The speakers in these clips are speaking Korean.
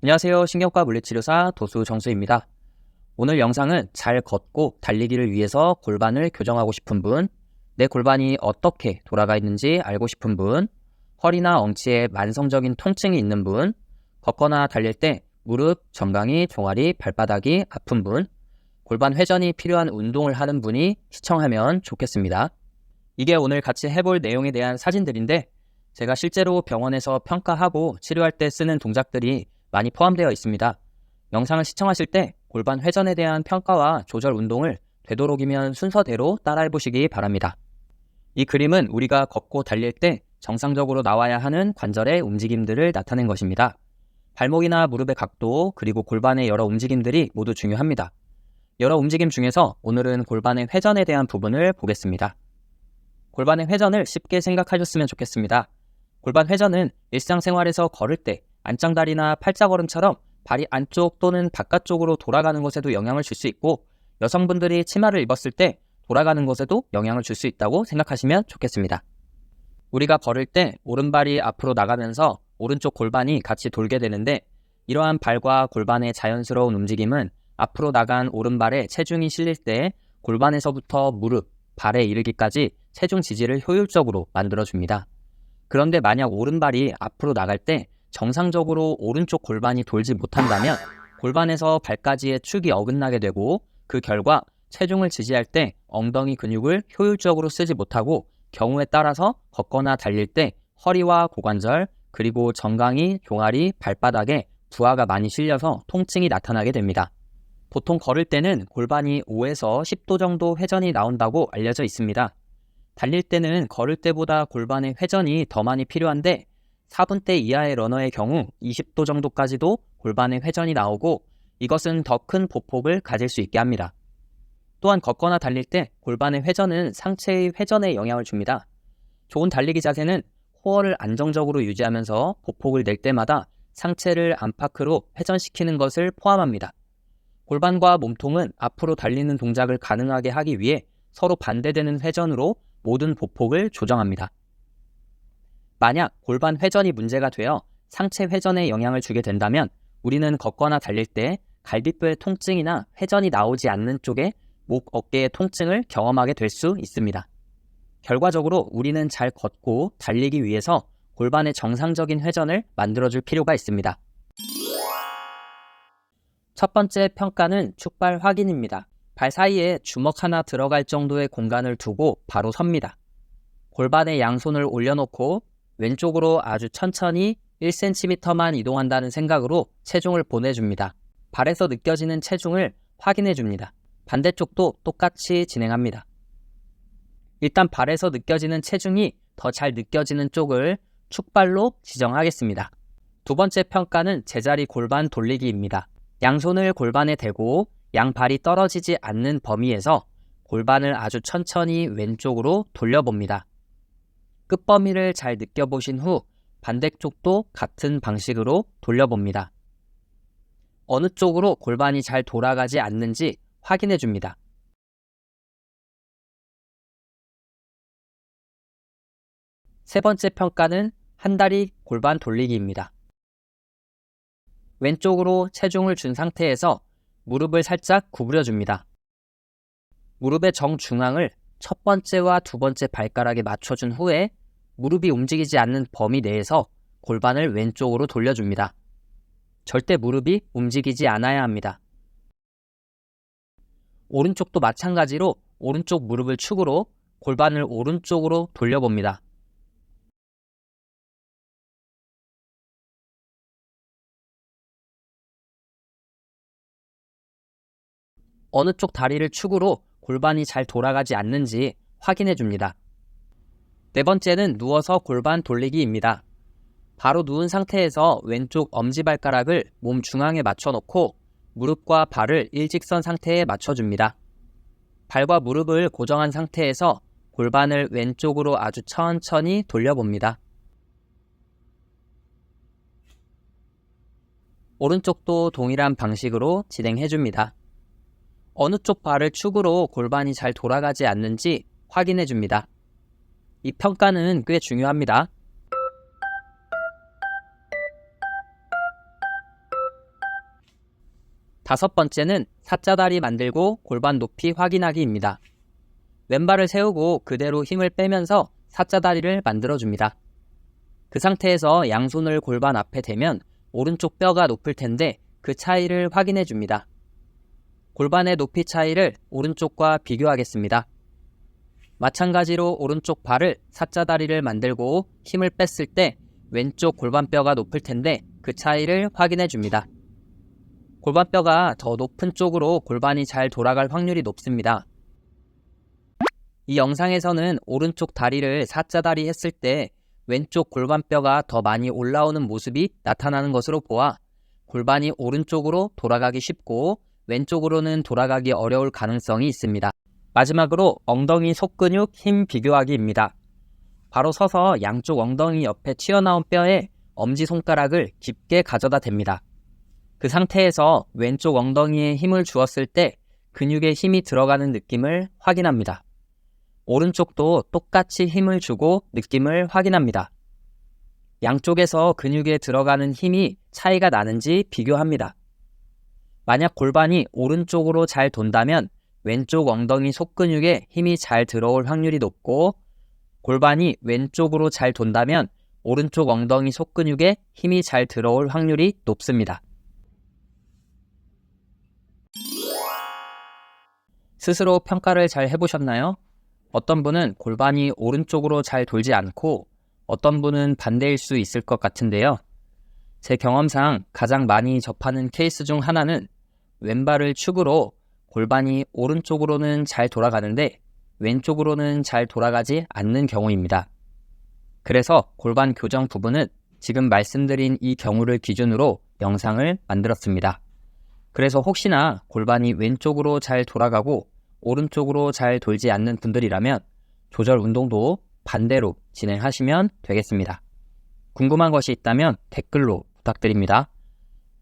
안녕하세요. 신경과 물리치료사 도수 정수입니다. 오늘 영상은 잘 걷고 달리기를 위해서 골반을 교정하고 싶은 분, 내 골반이 어떻게 돌아가 있는지 알고 싶은 분, 허리나 엉치에 만성적인 통증이 있는 분, 걷거나 달릴 때 무릎, 정강이, 종아리, 발바닥이 아픈 분, 골반 회전이 필요한 운동을 하는 분이 시청하면 좋겠습니다. 이게 오늘 같이 해볼 내용에 대한 사진들인데 제가 실제로 병원에서 평가하고 치료할 때 쓰는 동작들이 많이 포함되어 있습니다. 영상을 시청하실 때 골반 회전에 대한 평가와 조절 운동을 되도록이면 순서대로 따라해보시기 바랍니다. 이 그림은 우리가 걷고 달릴 때 정상적으로 나와야 하는 관절의 움직임들을 나타낸 것입니다. 발목이나 무릎의 각도 그리고 골반의 여러 움직임들이 모두 중요합니다. 여러 움직임 중에서 오늘은 골반의 회전에 대한 부분을 보겠습니다. 골반의 회전을 쉽게 생각하셨으면 좋겠습니다. 골반 회전은 일상생활에서 걸을 때 안짱다리나 팔자걸음처럼 발이 안쪽 또는 바깥쪽으로 돌아가는 것에도 영향을 줄 수 있고, 여성분들이 치마를 입었을 때 돌아가는 것에도 영향을 줄 수 있다고 생각하시면 좋겠습니다. 우리가 걸을 때 오른발이 앞으로 나가면서 오른쪽 골반이 같이 돌게 되는데, 이러한 발과 골반의 자연스러운 움직임은 앞으로 나간 오른발에 체중이 실릴 때 골반에서부터 무릎, 발에 이르기까지 체중 지지를 효율적으로 만들어줍니다. 그런데 만약 오른발이 앞으로 나갈 때 정상적으로 오른쪽 골반이 돌지 못한다면 골반에서 발까지의 축이 어긋나게 되고, 그 결과 체중을 지지할 때 엉덩이 근육을 효율적으로 쓰지 못하고 경우에 따라서 걷거나 달릴 때 허리와 고관절 그리고 정강이, 종아리, 발바닥에 부하가 많이 실려서 통증이 나타나게 됩니다. 보통 걸을 때는 골반이 5에서 10도 정도 회전이 나온다고 알려져 있습니다. 달릴 때는 걸을 때보다 골반의 회전이 더 많이 필요한데 4분대 이하의 러너의 경우 20도 정도까지도 골반의 회전이 나오고, 이것은 더 큰 보폭을 가질 수 있게 합니다. 또한 걷거나 달릴 때 골반의 회전은 상체의 회전에 영향을 줍니다. 좋은 달리기 자세는 코어를 안정적으로 유지하면서 보폭을 낼 때마다 상체를 안팎으로 회전시키는 것을 포함합니다. 골반과 몸통은 앞으로 달리는 동작을 가능하게 하기 위해 서로 반대되는 회전으로 모든 보폭을 조정합니다. 만약 골반 회전이 문제가 되어 상체 회전에 영향을 주게 된다면 우리는 걷거나 달릴 때 갈비뼈의 통증이나 회전이 나오지 않는 쪽에 목, 어깨의 통증을 경험하게 될 수 있습니다. 결과적으로 우리는 잘 걷고 달리기 위해서 골반의 정상적인 회전을 만들어줄 필요가 있습니다. 첫 번째 평가는 축발 확인입니다. 발 사이에 주먹 하나 들어갈 정도의 공간을 두고 바로 섭니다. 골반에 양손을 올려놓고 왼쪽으로 아주 천천히 1cm만 이동한다는 생각으로 체중을 보내줍니다. 발에서 느껴지는 체중을 확인해줍니다. 반대쪽도 똑같이 진행합니다. 일단 발에서 느껴지는 체중이 더 잘 느껴지는 쪽을 축발로 지정하겠습니다. 두 번째 평가는 제자리 골반 돌리기입니다. 양손을 골반에 대고 양발이 떨어지지 않는 범위에서 골반을 아주 천천히 왼쪽으로 돌려봅니다. 끝범위를 잘 느껴보신 후 반대쪽도 같은 방식으로 돌려봅니다. 어느 쪽으로 골반이 잘 돌아가지 않는지 확인해 줍니다. 세 번째 평가는 한다리 골반 돌리기입니다. 왼쪽으로 체중을 준 상태에서 무릎을 살짝 구부려 줍니다. 무릎의 정중앙을 첫 번째와 두 번째 발가락에 맞춰준 후에 무릎이 움직이지 않는 범위 내에서 골반을 왼쪽으로 돌려줍니다. 절대 무릎이 움직이지 않아야 합니다. 오른쪽도 마찬가지로 오른쪽 무릎을 축으로 골반을 오른쪽으로 돌려봅니다. 어느 쪽 다리를 축으로 골반이 잘 돌아가지 않는지 확인해 줍니다. 네 번째는 누워서 골반 돌리기입니다. 바로 누운 상태에서 왼쪽 엄지발가락을 몸 중앙에 맞춰놓고 무릎과 발을 일직선 상태에 맞춰줍니다. 발과 무릎을 고정한 상태에서 골반을 왼쪽으로 아주 천천히 돌려봅니다. 오른쪽도 동일한 방식으로 진행해줍니다. 어느 쪽 발을 축으로 골반이 잘 돌아가지 않는지 확인해줍니다. 이 평가는 꽤 중요합니다. 다섯 번째는 사자다리 만들고 골반 높이 확인하기입니다. 왼발을 세우고 그대로 힘을 빼면서 사자다리를 만들어줍니다. 그 상태에서 양손을 골반 앞에 대면 오른쪽 뼈가 높을 텐데 그 차이를 확인해 줍니다. 골반의 높이 차이를 오른쪽과 비교하겠습니다. 마찬가지로 오른쪽 발을 사자다리를 만들고 힘을 뺐을 때 왼쪽 골반뼈가 높을 텐데 그 차이를 확인해 줍니다. 골반뼈가 더 높은 쪽으로 골반이 잘 돌아갈 확률이 높습니다. 이 영상에서는 오른쪽 다리를 사자다리 했을 때 왼쪽 골반뼈가 더 많이 올라오는 모습이 나타나는 것으로 보아 골반이 오른쪽으로 돌아가기 쉽고 왼쪽으로는 돌아가기 어려울 가능성이 있습니다. 마지막으로 엉덩이 속근육 힘 비교하기입니다. 바로 서서 양쪽 엉덩이 옆에 튀어나온 뼈에 엄지손가락을 깊게 가져다 댑니다. 그 상태에서 왼쪽 엉덩이에 힘을 주었을 때 근육에 힘이 들어가는 느낌을 확인합니다. 오른쪽도 똑같이 힘을 주고 느낌을 확인합니다. 양쪽에서 근육에 들어가는 힘이 차이가 나는지 비교합니다. 만약 골반이 오른쪽으로 잘 돈다면 왼쪽 엉덩이 속근육에 힘이 잘 들어올 확률이 높고 골반이 왼쪽으로 잘 돈다면 오른쪽 엉덩이 속근육에 힘이 잘 들어올 확률이 높습니다. 스스로 평가를 잘 해보셨나요? 어떤 분은 골반이 오른쪽으로 잘 돌지 않고 어떤 분은 반대일 수 있을 것 같은데요. 제 경험상 가장 많이 접하는 케이스 중 하나는 왼발을 축으로 골반이 오른쪽으로는 잘 돌아가는데 왼쪽으로는 잘 돌아가지 않는 경우입니다. 그래서 골반 교정 부분은 지금 말씀드린 이 경우를 기준으로 영상을 만들었습니다. 그래서 혹시나 골반이 왼쪽으로 잘 돌아가고 오른쪽으로 잘 돌지 않는 분들이라면 조절 운동도 반대로 진행하시면 되겠습니다. 궁금한 것이 있다면 댓글로 부탁드립니다.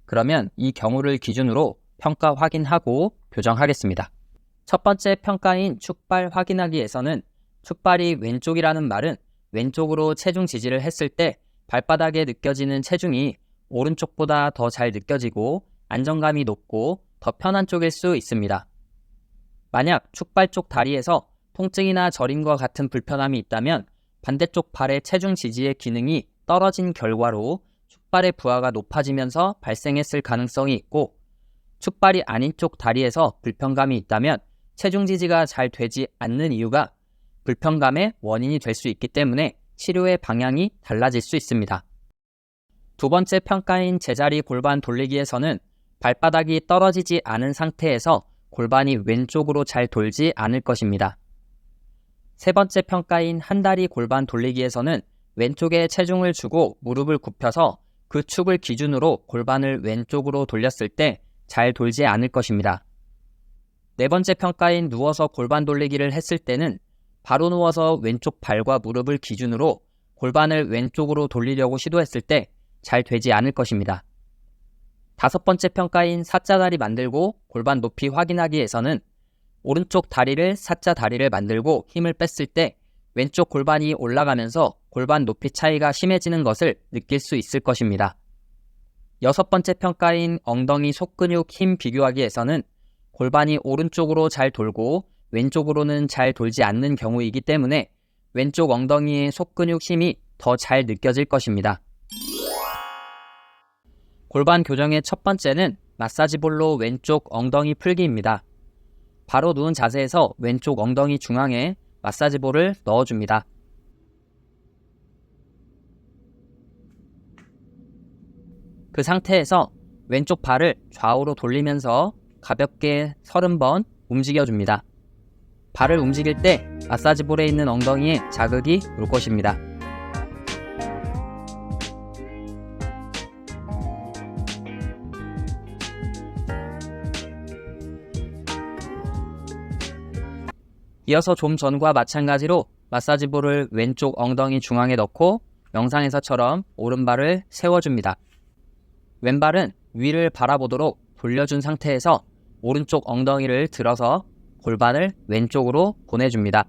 그러면 이 경우를 기준으로 평가 확인하고 교정하겠습니다. 첫 번째 평가인 축발 확인하기에서는 축발이 왼쪽이라는 말은 왼쪽으로 체중 지지를 했을 때 발바닥에 느껴지는 체중이 오른쪽보다 더 잘 느껴지고 안정감이 높고 더 편한 쪽일 수 있습니다. 만약 축발 쪽 다리에서 통증이나 저림과 같은 불편함이 있다면 반대쪽 발의 체중 지지의 기능이 떨어진 결과로 축발의 부하가 높아지면서 발생했을 가능성이 있고 축발이 아닌 쪽 다리에서 불편감이 있다면 체중 지지가 잘 되지 않는 이유가 불편감의 원인이 될 수 있기 때문에 치료의 방향이 달라질 수 있습니다. 두 번째 평가인 제자리 골반 돌리기에서는 발바닥이 떨어지지 않은 상태에서 골반이 왼쪽으로 잘 돌지 않을 것입니다. 세 번째 평가인 한다리 골반 돌리기에서는 왼쪽에 체중을 주고 무릎을 굽혀서 그 축을 기준으로 골반을 왼쪽으로 돌렸을 때 잘 돌지 않을 것입니다. 네 번째 평가인 누워서 골반 돌리기를 했을 때는 바로 누워서 왼쪽 발과 무릎을 기준으로 골반을 왼쪽으로 돌리려고 시도했을 때 잘 되지 않을 것입니다. 다섯 번째 평가인 사자다리 만들고 골반 높이 확인하기에서는 오른쪽 다리를 사자다리를 만들고 힘을 뺐을 때 왼쪽 골반이 올라가면서 골반 높이 차이가 심해지는 것을 느낄 수 있을 것입니다. 여섯 번째 평가인 엉덩이 속근육 힘 비교하기에서는 골반이 오른쪽으로 잘 돌고 왼쪽으로는 잘 돌지 않는 경우이기 때문에 왼쪽 엉덩이의 속근육 힘이 더 잘 느껴질 것입니다. 골반 교정의 첫 번째는 마사지볼로 왼쪽 엉덩이 풀기입니다. 바로 누운 자세에서 왼쪽 엉덩이 중앙에 마사지볼을 넣어줍니다. 그 상태에서 왼쪽 발을 좌우로 돌리면서 가볍게 30번 움직여줍니다. 발을 움직일 때 마사지볼에 있는 엉덩이에 자극이 올 것입니다. 이어서 좀 전과 마찬가지로 마사지볼을 왼쪽 엉덩이 중앙에 넣고 영상에서처럼 오른발을 세워줍니다. 왼발은 위를 바라보도록 돌려준 상태에서 오른쪽 엉덩이를 들어서 골반을 왼쪽으로 보내줍니다.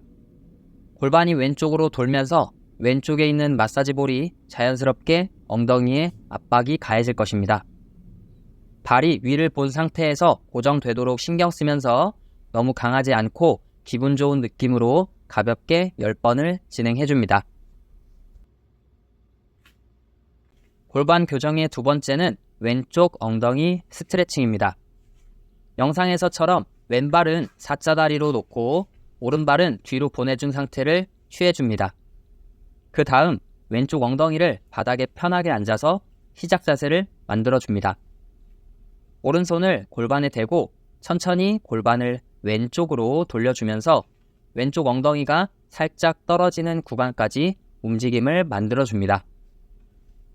골반이 왼쪽으로 돌면서 왼쪽에 있는 마사지볼이 자연스럽게 엉덩이에 압박이 가해질 것입니다. 발이 위를 본 상태에서 고정되도록 신경 쓰면서 너무 강하지 않고 기분 좋은 느낌으로 가볍게 10번을 진행해 줍니다. 골반 교정의 두 번째는 왼쪽 엉덩이 스트레칭입니다. 영상에서처럼 왼발은 사자다리로 놓고 오른발은 뒤로 보내준 상태를 취해줍니다. 그 다음 왼쪽 엉덩이를 바닥에 편하게 앉아서 시작 자세를 만들어줍니다. 오른손을 골반에 대고 천천히 골반을 왼쪽으로 돌려주면서 왼쪽 엉덩이가 살짝 떨어지는 구간까지 움직임을 만들어줍니다.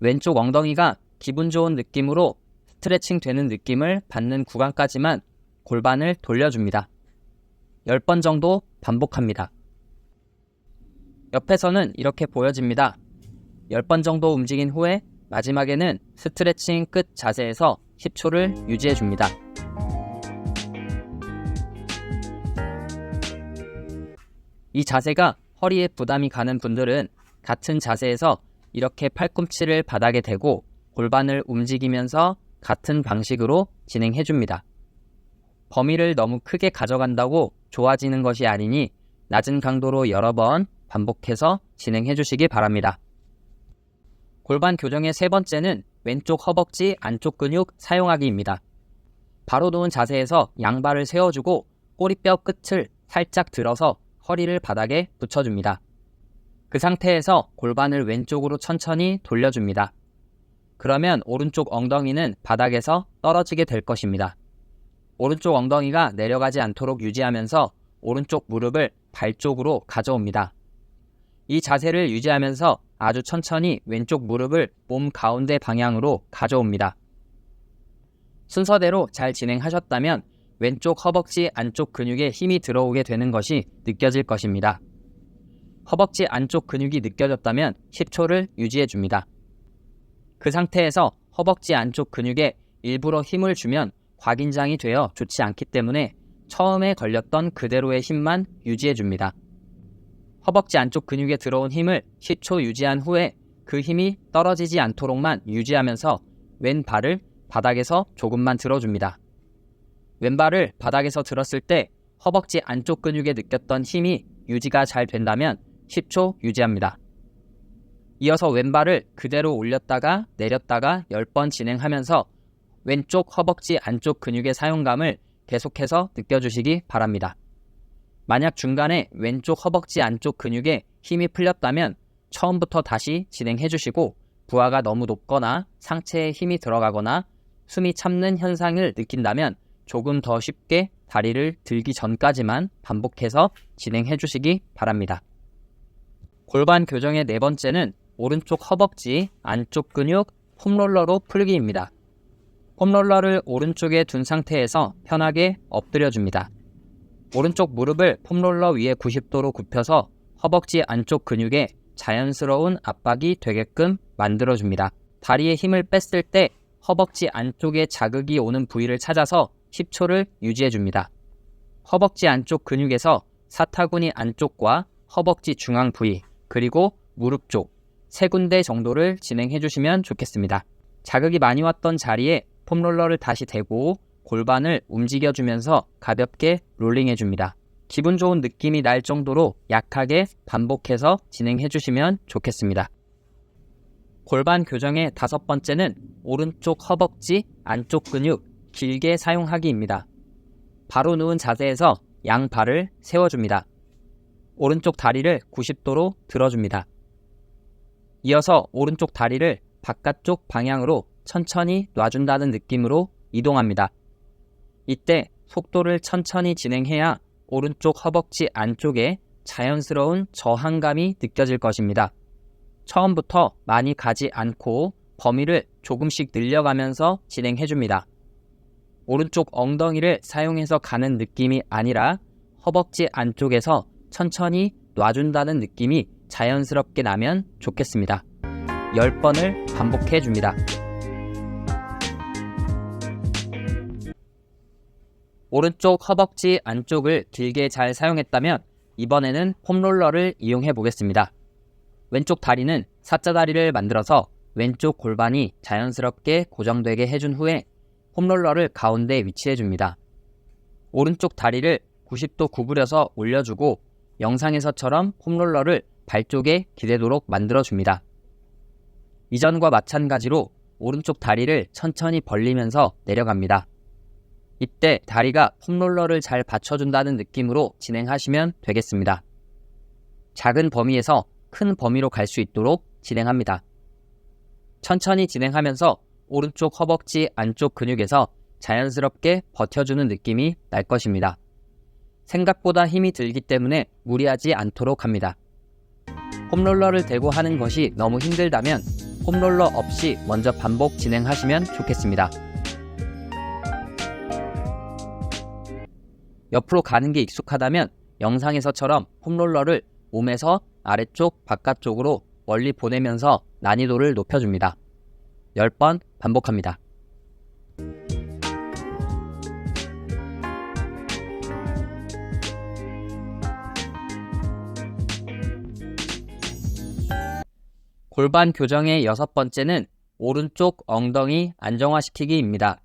왼쪽 엉덩이가 기분 좋은 느낌으로 스트레칭 되는 느낌을 받는 구간까지만 골반을 돌려줍니다. 10번 정도 반복합니다. 옆에서는 이렇게 보여집니다. 10번 정도 움직인 후에 마지막에는 스트레칭 끝 자세에서 10초를 유지해줍니다. 이 자세가 허리에 부담이 가는 분들은 같은 자세에서 이렇게 팔꿈치를 바닥에 대고 골반을 움직이면서 같은 방식으로 진행해줍니다. 범위를 너무 크게 가져간다고 좋아지는 것이 아니니 낮은 강도로 여러 번 반복해서 진행해주시기 바랍니다. 골반 교정의 세 번째는 왼쪽 허벅지 안쪽 근육 사용하기입니다. 바로 누운 자세에서 양발을 세워주고 꼬리뼈 끝을 살짝 들어서 허리를 바닥에 붙여줍니다. 그 상태에서 골반을 왼쪽으로 천천히 돌려줍니다. 그러면 오른쪽 엉덩이는 바닥에서 떨어지게 될 것입니다. 오른쪽 엉덩이가 내려가지 않도록 유지하면서 오른쪽 무릎을 발 쪽으로 가져옵니다. 이 자세를 유지하면서 아주 천천히 왼쪽 무릎을 몸 가운데 방향으로 가져옵니다. 순서대로 잘 진행하셨다면 왼쪽 허벅지 안쪽 근육에 힘이 들어오게 되는 것이 느껴질 것입니다. 허벅지 안쪽 근육이 느껴졌다면 10초를 유지해줍니다. 그 상태에서 허벅지 안쪽 근육에 일부러 힘을 주면 과긴장이 되어 좋지 않기 때문에 처음에 걸렸던 그대로의 힘만 유지해줍니다. 허벅지 안쪽 근육에 들어온 힘을 10초 유지한 후에 그 힘이 떨어지지 않도록만 유지하면서 왼발을 바닥에서 조금만 들어줍니다. 왼발을 바닥에서 들었을 때 허벅지 안쪽 근육에 느꼈던 힘이 유지가 잘 된다면 10초 유지합니다. 이어서 왼발을 그대로 올렸다가 내렸다가 10번 진행하면서 왼쪽 허벅지 안쪽 근육의 사용감을 계속해서 느껴주시기 바랍니다. 만약 중간에 왼쪽 허벅지 안쪽 근육에 힘이 풀렸다면 처음부터 다시 진행해 주시고 부하가 너무 높거나 상체에 힘이 들어가거나 숨이 참는 현상을 느낀다면 조금 더 쉽게 다리를 들기 전까지만 반복해서 진행해 주시기 바랍니다. 골반 교정의 네 번째는 오른쪽 허벅지 안쪽 근육 폼롤러로 풀기입니다. 폼롤러를 오른쪽에 둔 상태에서 편하게 엎드려 줍니다. 오른쪽 무릎을 폼롤러 위에 90도로 굽혀서 허벅지 안쪽 근육에 자연스러운 압박이 되게끔 만들어줍니다. 다리에 힘을 뺐을 때 허벅지 안쪽에 자극이 오는 부위를 찾아서 10초를 유지해줍니다. 허벅지 안쪽 근육에서 사타구니 안쪽과 허벅지 중앙 부위 그리고 무릎 쪽 세 군데 정도를 진행해주시면 좋겠습니다. 자극이 많이 왔던 자리에 폼롤러를 다시 대고 골반을 움직여주면서 가볍게 롤링해줍니다. 기분 좋은 느낌이 날 정도로 약하게 반복해서 진행해주시면 좋겠습니다. 골반 교정의 다섯 번째는 오른쪽 허벅지 안쪽 근육 길게 사용하기입니다. 바로 누운 자세에서 양발을 세워줍니다. 오른쪽 다리를 90도로 들어줍니다. 이어서 오른쪽 다리를 바깥쪽 방향으로 천천히 놔준다는 느낌으로 이동합니다. 이때 속도를 천천히 진행해야 오른쪽 허벅지 안쪽에 자연스러운 저항감이 느껴질 것입니다. 처음부터 많이 가지 않고 범위를 조금씩 늘려가면서 진행해줍니다. 오른쪽 엉덩이를 사용해서 가는 느낌이 아니라 허벅지 안쪽에서 천천히 놔준다는 느낌이 자연스럽게 나면 좋겠습니다. 10번을 반복해줍니다. 오른쪽 허벅지 안쪽을 길게 잘 사용했다면 이번에는 폼롤러를 이용해 보겠습니다. 왼쪽 다리는 사자다리를 만들어서 왼쪽 골반이 자연스럽게 고정되게 해준 후에 폼롤러를 가운데 위치해 줍니다. 오른쪽 다리를 90도 구부려서 올려주고 영상에서처럼 폼롤러를 발 쪽에 기대도록 만들어줍니다. 이전과 마찬가지로 오른쪽 다리를 천천히 벌리면서 내려갑니다. 이때 다리가 폼롤러를 잘 받쳐준다는 느낌으로 진행하시면 되겠습니다. 작은 범위에서 큰 범위로 갈 수 있도록 진행합니다. 천천히 진행하면서 오른쪽 허벅지 안쪽 근육에서 자연스럽게 버텨주는 느낌이 날 것입니다. 생각보다 힘이 들기 때문에 무리하지 않도록 합니다. 폼롤러를 대고 하는 것이 너무 힘들다면 폼롤러 없이 먼저 반복 진행하시면 좋겠습니다. 옆으로 가는 게 익숙하다면 영상에서처럼 폼롤러를 몸에서 아래쪽 바깥쪽으로 멀리 보내면서 난이도를 높여줍니다. 10번 반복합니다. 골반 교정의 6번째는 오른쪽 엉덩이 안정화시키기입니다.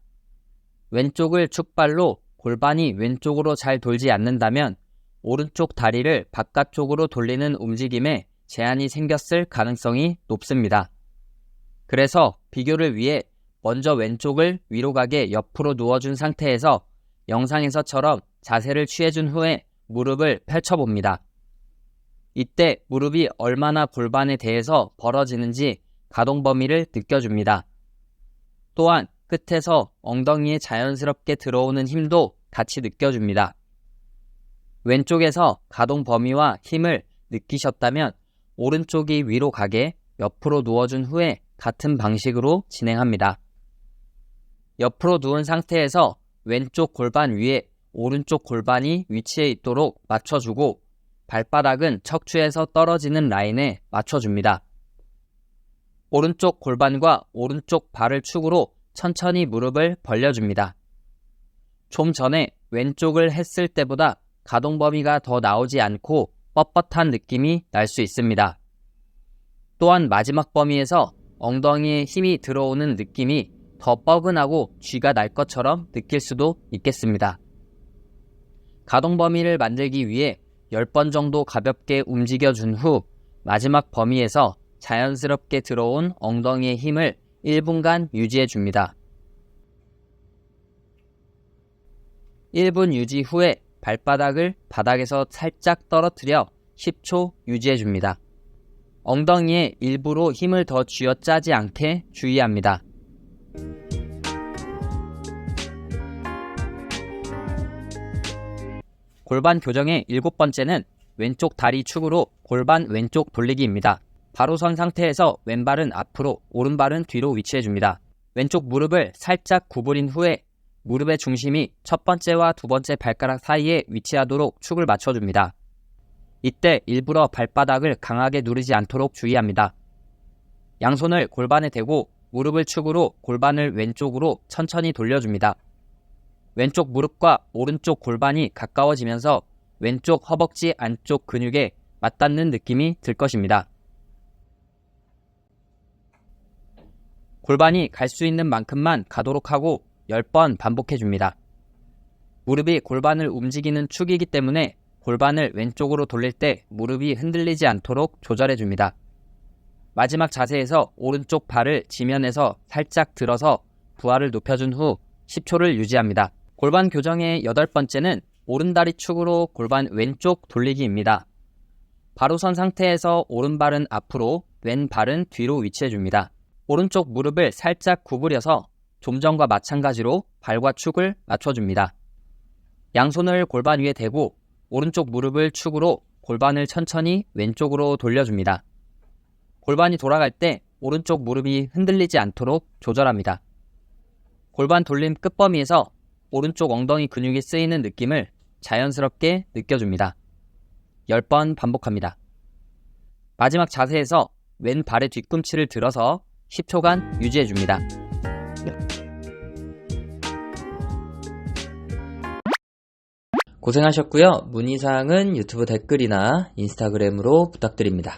왼쪽을 축발로 골반이 왼쪽으로 잘 돌지 않는다면 오른쪽 다리를 바깥쪽으로 돌리는 움직임에 제한이 생겼을 가능성이 높습니다. 그래서 비교를 위해 먼저 왼쪽을 위로 가게 옆으로 누워준 상태에서 영상에서처럼 자세를 취해준 후에 무릎을 펼쳐봅니다. 이때 무릎이 얼마나 골반에 대해서 벌어지는지 가동 범위를 느껴줍니다. 또한 끝에서 엉덩이에 자연스럽게 들어오는 힘도 같이 느껴줍니다. 왼쪽에서 가동 범위와 힘을 느끼셨다면 오른쪽이 위로 가게 옆으로 누워준 후에 같은 방식으로 진행합니다. 옆으로 누운 상태에서 왼쪽 골반 위에 오른쪽 골반이 위치해 있도록 맞춰주고 발바닥은 척추에서 떨어지는 라인에 맞춰줍니다. 오른쪽 골반과 오른쪽 발을 축으로 천천히 무릎을 벌려줍니다. 좀 전에 왼쪽을 했을 때보다 가동 범위가 더 나오지 않고 뻣뻣한 느낌이 날 수 있습니다. 또한 마지막 범위에서 엉덩이에 힘이 들어오는 느낌이 더 뻐근하고 쥐가 날 것처럼 느낄 수도 있겠습니다. 가동 범위를 만들기 위해 10번 정도 가볍게 움직여준 후 마지막 범위에서 자연스럽게 들어온 엉덩이의 힘을 1분간 유지해줍니다. 1분 유지 후에 발바닥을 바닥에서 살짝 떨어뜨려 10초 유지해줍니다. 엉덩이에 일부러 힘을 더 쥐어짜지 않게 주의합니다. 골반 교정의 7번째는 왼쪽 다리 축으로 골반 왼쪽 돌리기입니다. 바로 선 상태에서 왼발은 앞으로, 오른발은 뒤로 위치해줍니다. 왼쪽 무릎을 살짝 구부린 후에 무릎의 중심이 첫 번째와 두 번째 발가락 사이에 위치하도록 축을 맞춰줍니다. 이때 일부러 발바닥을 강하게 누르지 않도록 주의합니다. 양손을 골반에 대고 무릎을 축으로 골반을 왼쪽으로 천천히 돌려줍니다. 왼쪽 무릎과 오른쪽 골반이 가까워지면서 왼쪽 허벅지 안쪽 근육에 맞닿는 느낌이 들 것입니다. 골반이 갈 수 있는 만큼만 가도록 하고 10번 반복해줍니다. 무릎이 골반을 움직이는 축이기 때문에 골반을 왼쪽으로 돌릴 때 무릎이 흔들리지 않도록 조절해줍니다. 마지막 자세에서 오른쪽 발을 지면에서 살짝 들어서 부하를 높여준 후 10초를 유지합니다. 골반 교정의 8번째는 오른다리 축으로 골반 왼쪽 돌리기입니다. 바로 선 상태에서 오른발은 앞으로, 왼발은 뒤로 위치해줍니다. 오른쪽 무릎을 살짝 구부려서 좀 전과 마찬가지로 발과 축을 맞춰줍니다. 양손을 골반 위에 대고 오른쪽 무릎을 축으로 골반을 천천히 왼쪽으로 돌려줍니다. 골반이 돌아갈 때 오른쪽 무릎이 흔들리지 않도록 조절합니다. 골반 돌림 끝범위에서 오른쪽 엉덩이 근육이 쓰이는 느낌을 자연스럽게 느껴줍니다. 10번 반복합니다. 마지막 자세에서 왼발의 뒤꿈치를 들어서 10초간 유지해줍니다. 고생하셨고요. 문의사항은 유튜브 댓글이나 인스타그램으로 부탁드립니다.